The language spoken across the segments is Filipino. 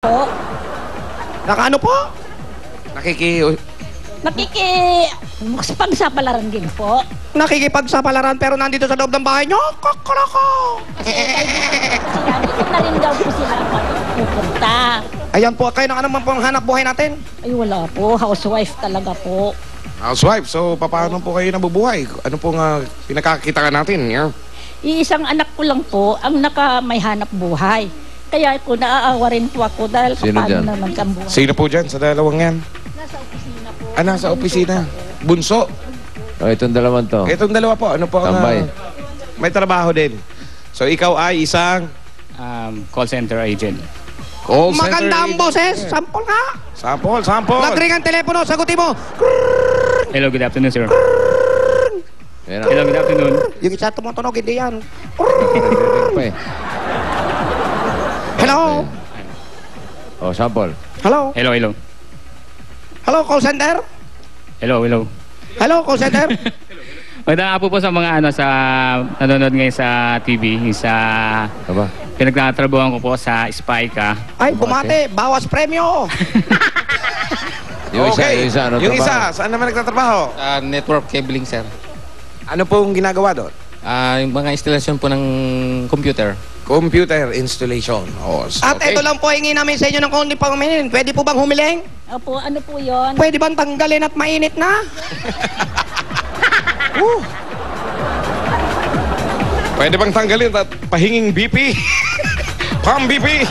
po. Nakaano po? Pagsapalaran din po. Nakikipagsapalaran pero nandito sa loob ng bahay nyo? Kakalako! Dito na rin daw po sila pupunta. Ayan po, kayo na naman po ang hanap buhay natin. Ay wala po, housewife talaga po. Housewife, so paano po kayo nabubuhay? Ano pong pinakakita natin? Yeah? Iisang anak ko lang po ang may hanap buhay. Kaya ko naaawa rin po ako dahil paano naman ang buhay. Sino po dyan sa dalawang yan? Nasa opisina po. Nasa opisina. Bunso. Oh, itong dalawang to. Itong dalawa po. Ano po? Tambay. May trabaho din. So ikaw ay isang call center agent. call center Maganda ang agent. boses. Sampol nga. Sample. Nagring ang telepono. Sagutin mo. Hello, good afternoon, sir. Yan Hello, good afternoon. Yung isa tumutunog, hindi yan. pa eh. Hello. Oh, sample. Hello. Hello, hello. Hello, call center. Hello, hello. Hello, call center. Magandang hapon po sa mga sa nanonood ngayon sa TV, sa Aba. pinagtatrabuhan ko po sa Spyca. Ay, bumate. Bawas premyo. Yung isa, ano Yung trabaho? isa, saan naman nagtatrabaho? Network cabling, sir. Ano pong ginagawa doon? Yung mga installation po ng computer. Computer installation. Oh, At ito lang po, hingi namin sa inyo ng konti pang humiling. Pwede po bang humiling? Opo, ano po yon? Pwede bang tanggalin at mainit na? Pwede bang tanggalin at pahinging BP? Pam BP!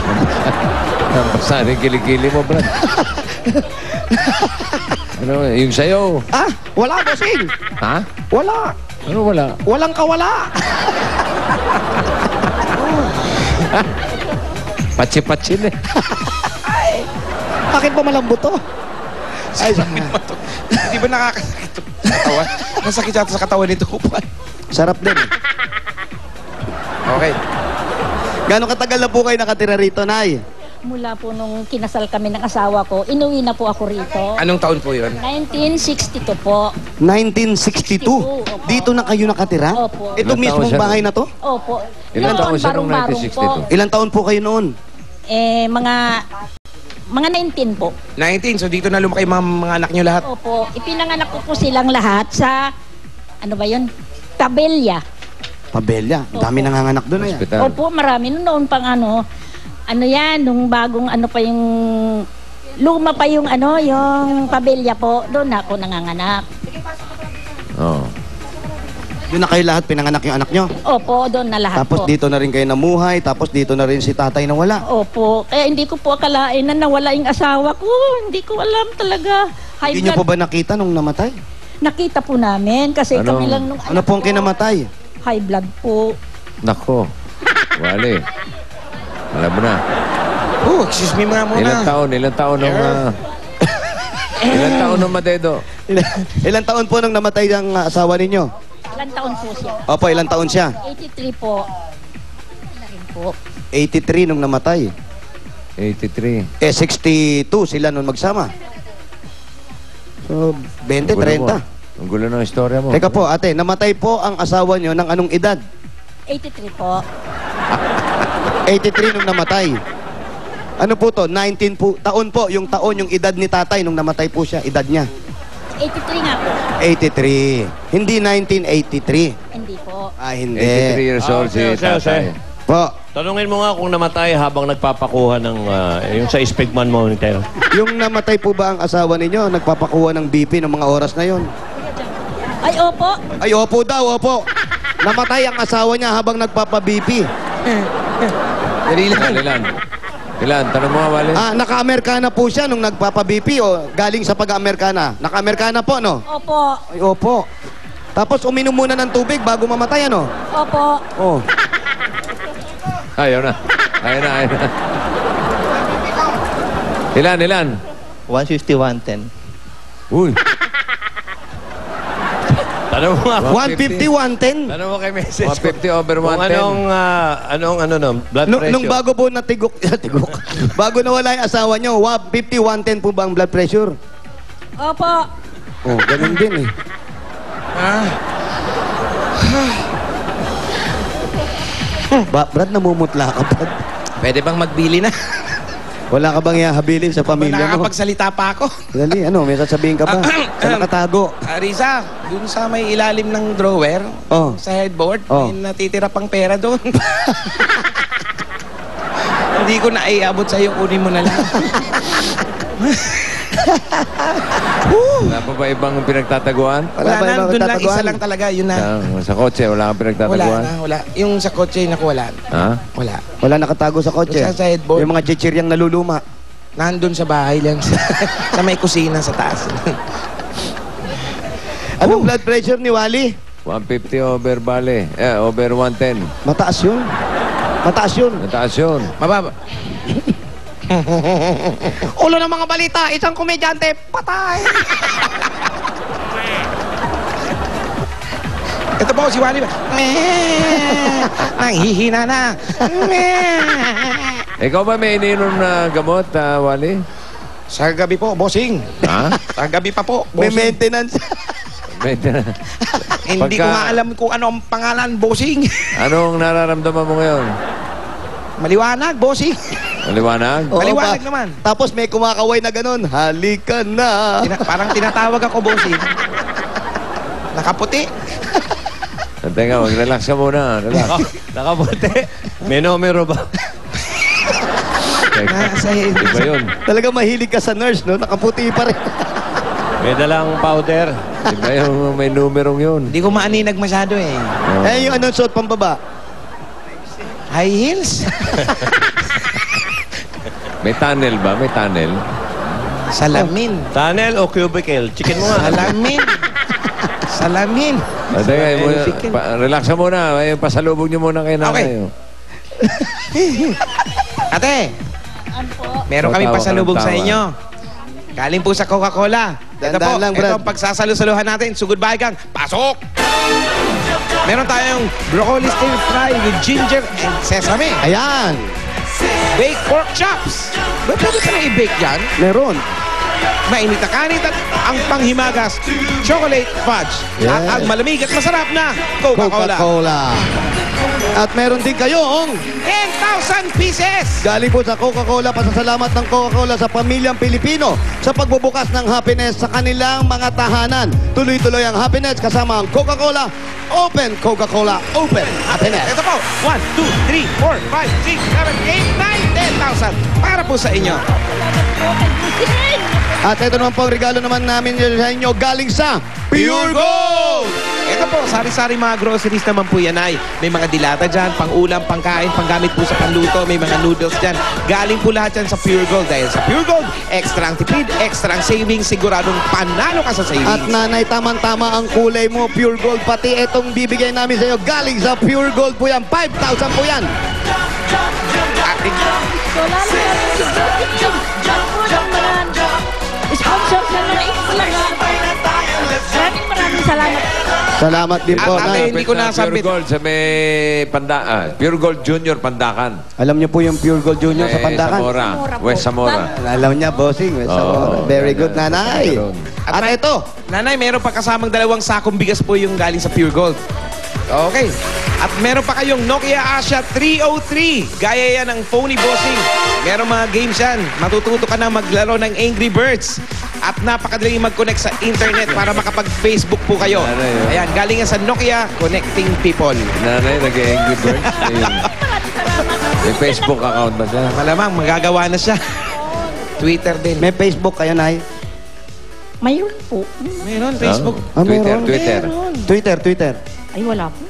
Saan yung kilikili mo, Brad? Ano, yung sayo? Ah, wala, bossing. Ha? Wala. Ano wala? Walang kawala. Patsi-patsin eh. Bakit ba malambot to? Ay, Hindi ba nakakasakit sa katawan? Nasakit yata sa katawan nito. sarap din. Okay. Gano'ng katagal na po kayo nakatira rito, Nay? Mula po nung kinasal kami ng asawa ko, inuwi na po ako rito. Anong taon po yun? 1962 po. 1962. Opo. Dito na kayo nakatira? Opo. Ito Ilang mismong taon siya bahay nun? na to? Opo. Ilang Noon, taon siya nung barong-barong 1962? po. Ilang taon po kayo noon? Mga 19 po. 19, so dito na lumaki mga anak nyo lahat. Opo. Ipinanganak ko po silang lahat sa, ano ba yun? Tabelya. Pabelya. Dami Opo. nanganganak doon na yan. Hospital. Opo, marami. Noon pang ano yan, nung bagong ano pa yung, luma pa yung yung pabelya po, doon ako nanganganak. Oh. Doon na kayo lahat pinanganak yung anak nyo. Opo, doon na lahat Tapos po. dito na rin kayo namuhay. Tapos dito na rin si tatay na wala. Opo, kaya hindi ko po akalain na nawala yung asawa ko. Hindi ko alam talaga. High Hindi nyo blood. po ba nakita nung namatay? Nakita po namin kasi Ano? kami lang nung Ano anak pong ko, kinamatay? high blood po. Nako. Wali. Alam mo na. Oh, excuse me mga muna. Ilang taon nung... ilang taon nung madedo? Ilang taon po nung namatay ang asawa ninyo? Ilang taon po siya? Opo, ilang taon siya? 83 po. Na rin po. 83 nung namatay. 83. 62 sila nung magsama. So, 20, 30. Ang gulo ng istorya mo. Teka po, ate, namatay po ang asawa nyo ng anong edad? 83 po. 83 nung namatay. Ano po to? 19 po, taon po, yung taon, yung edad ni tatay nung namatay po siya, edad niya. 83 nga po. 83. Hindi 1983. Hindi po. Ah, hindi. 83 years old si tatay. Po, Tanungin mo nga kung namatay habang nagpapakuha ng yung sa Spigman monitor. yung namatay po ba ang asawa ninyo, nagpapakuha ng BP ng mga oras na yon? Ay, opo. Ay, opo daw, opo. Namatay ang asawa niya habang nagpapa-BP. Ilan? Tanong mo nga, Wally. Ah, naka-Amerikana po siya nung nagpapa-BP o galing sa pag-Amerikana. Naka-Amerikana po, no? Opo. Ay, opo. Tapos uminom muna ng tubig bago mamatay, ano? Opo. Oh. Ayaw na. Ilan? 150, 110. Uy. Tanong mo nga. 150, 110. Tanong mo kay message 150 over kung 110. anong blood pressure. Nung bago po natigok, bago nawala yung asawa nyo, 150, 110 po ba ang blood pressure? Opo. Oh, ganun din eh. Brad, namumutla ka, Brad. Pwede bang magbili na? Wala ka bang ihahabilin sa pamilya mo? Nakakapagsalita pa ako. Dali, ano, may sasabihin ka ba? Saan nakatago? Risa, dun sa may ilalim ng drawer, Oh. sa headboard, Oh. may natitira pang pera doon. Hindi ko na iabot sa'yo, kunin mo na lang. Wala pa ba ibang pinagtataguan? Wala ba na, ibang doon lang, tataguan? isa lang talaga, yun na. Sa kotse, wala kang Wala pinagtataguan? na, wala. Yung sa kotse, naku, wala. Ha? Wala. Wala nakatago sa kotse. Sa headboard. Yung mga chichiryang naluluma. Nandun sa bahay lang, sa may kusina sa taas. Anong blood pressure ni Wally? 150 over bale. Over 110. Mataas yun. Mataas yun. Nataas yun. Mababa. Ulo ng mga balita, isang komedyante, patay! Ito po, si Wally. Nanghihina na. Ikaw ba may ininom na gamot, Wally? Sa gabi po, bossing. Ha? Sa gabi pa po, May bossing. maintenance. Hindi ko nga alam kung ano ang pangalan, bossing. Anong nararamdaman mo ngayon? Maliwanag, bossing. Maliwanag? Oo, Maliwanag naman. Tapos may kumakaway na ganun. Halika na. Parang tinatawag ako, bossing. Nakaputi. Teka, mag-relax ka muna. Relax. Nakabote. May numero ba? Nasa Iba yun. Talaga mahilig ka sa nurse, no? Nakaputi pa rin. May dalang powder. Iba yung may numerong yun. Hindi ko maaninag masyado eh. Eh, yung anong suot pambaba? High heels? May tunnel ba? May tunnel? Salamin. Tunnel o cubicle? Chicken mo nga. Salamin. Salamin. Teka, relax ka muna. Pasalubog niyo muna kayo nanay. Okay. Ate, Ano po? meron kami Tawa ka pasalubog ng sa tawa. inyo. Galing po sa Coca-Cola. Ito po, Dandan lang, Brad. ito ang pagsasalo-saluhan natin. Sugod bagang, pasok! Meron tayong broccoli stir fry with ginger and sesame. Ayan. Baked pork chops. Ba't pwede pa na i-bake yan? Meron. Mainit na kanit at ang panghimagas, chocolate fudge. At Yes. ang malamig at masarap na Coca-Cola. Coca-Cola. At meron din kayong 10,000 pieces! galing po sa Coca-Cola, pasasalamat ng Coca-Cola sa pamilyang Pilipino sa pagbubukas ng happiness sa kanilang mga tahanan. Tuloy-tuloy ang happiness kasama ang Coca-Cola. Open Coca-Cola, open happiness. Ito po, 1, 2, 3, 4, 5, 6, 7, 8, 9, 10,000 para po sa inyo. At ito naman po ang regalo naman namin sa inyo galing sa Pure Gold! Ito po, sari-sari mga groceries naman po yan ay may mga dilata dyan, pang-ulam, pangkain, panggamit po sa panluto, may mga noodles dyan. Galing po lahat dyan sa Pure Gold. Dahil sa Pure Gold, extra ang tipid, extra ang savings, siguradong panalo ka sa At savings. nanay, tamang-tama ang kulay mo, Pure Gold. Pati itong bibigay namin sa iyo galing sa Pure Gold po yan. 5,000 po yan. Ating So, lalo na rin si Joaquin. Ang mga sponsor na maraming salamat. Salamat din po, At Nay. hindi ko nasabit. Pure Gold sa may Pure Gold Junior Pandakan. Alam niyo po yung Pure Gold Junior sa Pandakan? Zamora. Zamora po. West Zamora. Alam niya, bossing. Very good, nanay. At ito, Nanay, meron pa kasamang 2 sakong bigas po yung galing sa Pure Gold. Okay. At meron pa kayong Nokia Asha 303. Gaya yan ng phony bossing. Meron mga games yan. Matututo ka na maglaro ng Angry Birds. At napakadaling mag-connect sa internet para makapag-Facebook po kayo. Nanay, oh. Ayan, galing yan sa Nokia Connecting People. Nanay, nag-Angry Birds. May Facebook account ba siya? Malamang, magagawa na siya. Twitter din. may Facebook kayo, Nay? Mayroon po. Meron, Facebook. Ah, Twitter, meron. Twitter. Twitter. Ay, wala po.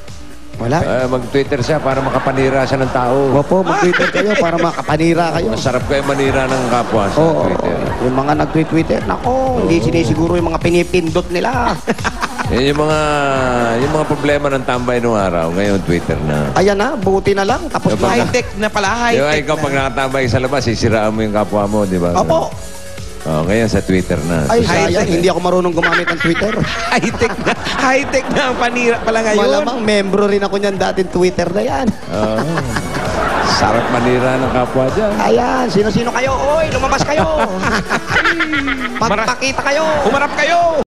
Wala. Mag-Twitter siya para makapanira siya ng tao. Opo, mag-Twitter kayo para makapanira kayo. Masarap kayo manira ng kapwa sa Oo, Twitter. yung mga nag-Twitter, nako, hindi sinisiguro yung mga pinipindot nila. Yan yung mga problema ng tambay nung araw. Ngayon, Twitter na. Ayan na, buti na lang. Tapos Diba? na. High-tech na pala, Di ba high-tech ikaw pag na. nakatambay sa labas, sisiraan mo yung kapwa mo, di ba? Opo. Oh, ngayon sa Twitter na. Ay, High-tech. sayang, hindi ako marunong gumamit ng Twitter. High-tech na. High-tech na ang panira pala ngayon. Malamang membro rin ako niyan dating Twitter na yan. Oh, sarap manira ng kapwa dyan. Ayan, sino-sino kayo? Oy, lumabas kayo. Magpakita kayo. Humarap kayo!